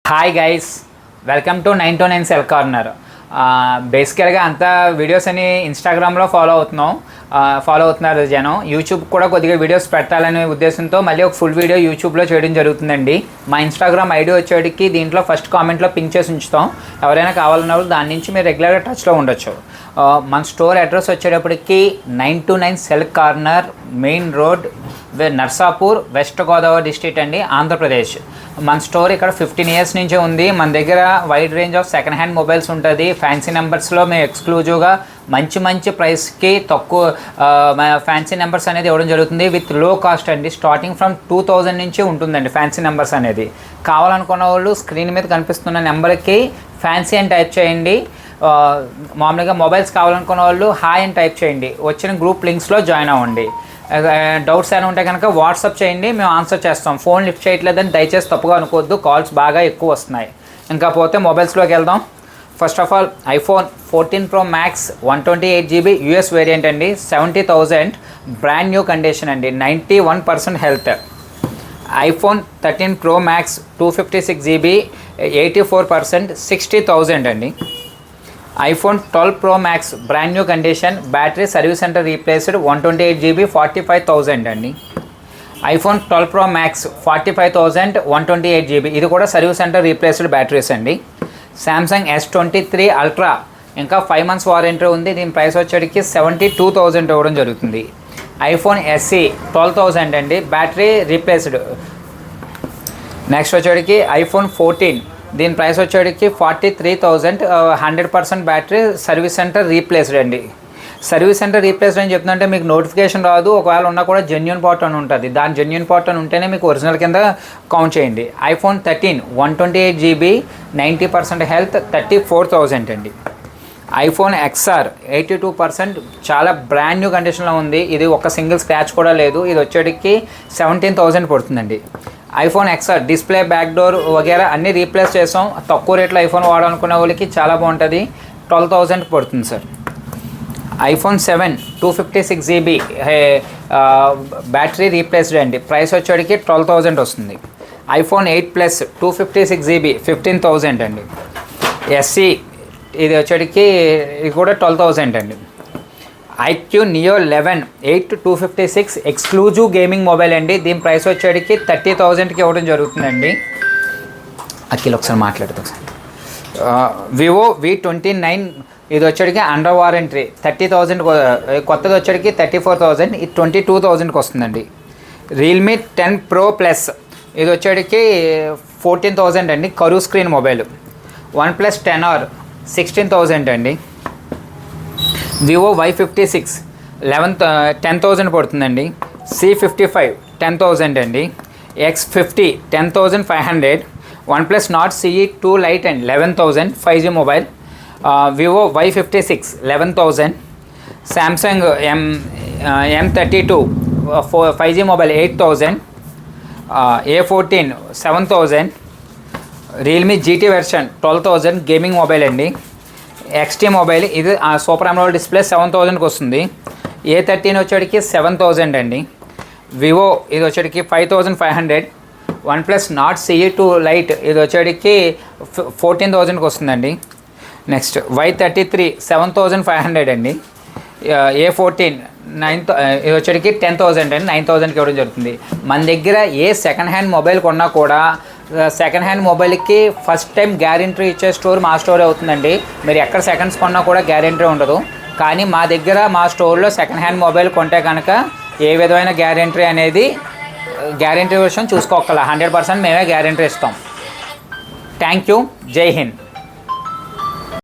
Hi guys, welcome to 929 cell corner. బేసికల్గా అంతా videos అని ఇన్స్టాగ్రామ్లో ఫాలో అవుతున్నారు జనం. యూట్యూబ్ కూడా కొద్దిగా వీడియోస్ పెట్టాలనే ఉద్దేశంతో మళ్ళీ ఒక ఫుల్ వీడియో యూట్యూబ్లో చేయడం జరుగుతుందండి. మా ఇన్స్టాగ్రామ్ ఐడి వచ్చేటికి దీంట్లో ఫస్ట్ కామెంట్లో పింక్ చేసి ఉంచుతాం. ఎవరైనా కావాలన్నప్పుడు దాని నుంచి మీరు రెగ్యులర్గా టచ్లో ఉండొచ్చు. మన స్టోర్ అడ్రస్ వచ్చేటప్పటికి 929 cell corner, main road, Narsapur, west Godavari district అండి, ఆంధ్రప్రదేశ్. మన స్టోర్ ఇక్కడ 15 ఇయర్స్ నుంచి ఉంది. మన దగ్గర wide range of second hand mobiles ఉంటుంది. ఫ్యాన్సీ నెంబర్స్లో మేము ఎక్స్క్లూజివ్గా మంచి ప్రైస్కి తక్కువ ఫ్యాన్సీ నెంబర్స్ అనేది ఇవ్వడం జరుగుతుంది. విత్ లో కాస్ట్ అండి. స్టార్టింగ్ ఫ్రమ్ 2000 నుంచి ఉంటుందండి ఫ్యాన్సీ నెంబర్స్ అనేది. కావాలనుకున్న వాళ్ళు స్క్రీన్ మీద కనిపిస్తున్న నెంబర్కి ఫ్యాన్సీ అని టైప్ చేయండి. మామూలుగా మొబైల్స్ కావాలనుకున్న వాళ్ళు హాయ్ అని టైప్ చేయండి. వచ్చిన గ్రూప్ లింక్స్లో జాయిన్ అవ్వండి. డౌట్స్ ఏమైనా ఉంటే కనుక వాట్సాప్ చేయండి, మేము ఆన్సర్ చేస్తాం. ఫోన్ లిఫ్ట్ చేయట్లేదని దయచేసి తప్పుగా అనుకోవద్దు, కాల్స్ బాగా ఎక్కువ వస్తున్నాయి. ఇంకా పోతే మొబైల్స్లోకి వెళ్దాం. First of all iPhone 14 Pro Max 128GB US variant అండి, 70,000, బ్రాండ్ న్యూ కండిషన్ అండి, 91% health. IPhone 13 Pro Max 256GB 84%, 60,000 అండి. IPhone 12 Pro Max brand new condition, battery service centre replaced, 128GB 45,000 అండి. ఐఫోన్ 12 Pro Max 45,000 128GB, ఇది కూడా service centre replaced batteries అండి. Samsung S23 Ultra ఇంకా 5 months warranty ఉంది. దీని price వచ్చేటికి 72,000 ఇవ్వడం జరుగుతుంది. ఐఫోన్ SE 12,000 అండి, బ్యాటరీ రీప్లేస్డ్. నెక్స్ట్ వచ్చేటికి ఐఫోన్ 14, దీని ప్రైస్ వచ్చేటికి 43,000, 100% బ్యాటరీ, సర్వీస్ సెంటర్ రీప్లేస్డ్ అండి. సర్వీస్ సెంటర్ రీప్లేస్డ్ అని చెప్తుంటే మీకు నోటిఫికేషన్ రాదు. ఒకవేళ ఉన్నా కూడా జెన్యూన్ పార్ట్ అని ఉంటుంది. దాని జెన్యూన్ పార్ట్ అని ఉంటేనే మీకు ఒరిజినల్ కింద కౌంట్ చేయండి. ఐఫోన్ 13 128GB 90% హెల్త్, 34,000 అండి. ఐఫోన్ XR 82%, చాలా బ్రాండ్ న్యూ కండిషన్లో ఉంది. ఇది ఒక సింగిల్ స్క్రాచ్ కూడా లేదు. ఇది వచ్చేటికి 17,000 పడుతుందండి. IPhone XR display, back door వగేరా అన్నీ రీప్లేస్ చేసాం. తక్కువ రేట్లో ఐఫోన్ వాడాలనుకునే వాళ్ళకి చాలా బాగుంటుంది. 12,000 పడుతుంది sir. IPhone 7 256GB battery replaced అండి, ప్రైస్ వచ్చేటికి 12,000 వస్తుంది. ఐఫోన్ 8 Plus 256GB 15,000 అండి. SE ఇది వచ్చేటికి ఇది కూడా 12,000 అండి. IQ Neo 11 8 256 exclusive gaming mobile అండి. దీని ప్రైస్ వచ్చేటికి 30,000కి ఇవ్వడం జరుగుతుందండి. అఖిల్ ఒకసారి మాట్లాడుతాం సార్. వివో V29, ఇది వచ్చేటికి అండర్ వారంటీ 30,000, కొత్తది వచ్చేటికి 34,000, ఇది 22,000కి వస్తుందండి. రియల్మీ 10 Pro Plus, ఇది వచ్చేటికి 14,000 అండి, కరూ స్క్రీన్ మొబైల్. OnePlus 10R 16,000 అండి. వివో Y56 10,000 పడుతుందండి. C55 10,000 అండి. X50 10,500. OnePlus Nord CE 2 Lite and 11,000, 5G mobile. Vivo Y56 11,000. Samsung M32 5G mobile 8,000. A14 7,000. Realme GT version 12,000 gaming mobile అండి. XT mobile, ఇది super AMOLED display 7,000కి వస్తుంది. A13 వచ్చేటికి 7,000 అండి. Vivo ఇది వచ్చేటికి 5,500. OnePlus Nord CE 2 Lite ఇది వచ్చేటికి 14,000కి వస్తుందండి. Next Y33 7,500 అండి. A14 ఇది వచ్చేటికి 10,000 అండి, 9,000కి ఇవ్వడం జరుగుతుంది. మన దగ్గర ఏ సెకండ్ హ్యాండ్ మొబైల్ కొన్నా కూడా సెకండ్ హ్యాండ్ మొబైల్కి ఫస్ట్ టైం గ్యారెంటీ ఇచ్చే స్టోర్ మా స్టోర్ అవుతుందండి. మీరు ఎక్కడ సెకండ్స్ కొన్నా కూడా గ్యారెంటీ ఉండదు. కానీ మా దగ్గర మా స్టోర్లో సెకండ్ హ్యాండ్ మొబైల్ కొంటే కనుక ఏ విధమైన గ్యారెంటీ విషయం చూసుకోగల 100% మేమే గ్యారెంటీ ఇస్తాం. Thank you. జై హింద్.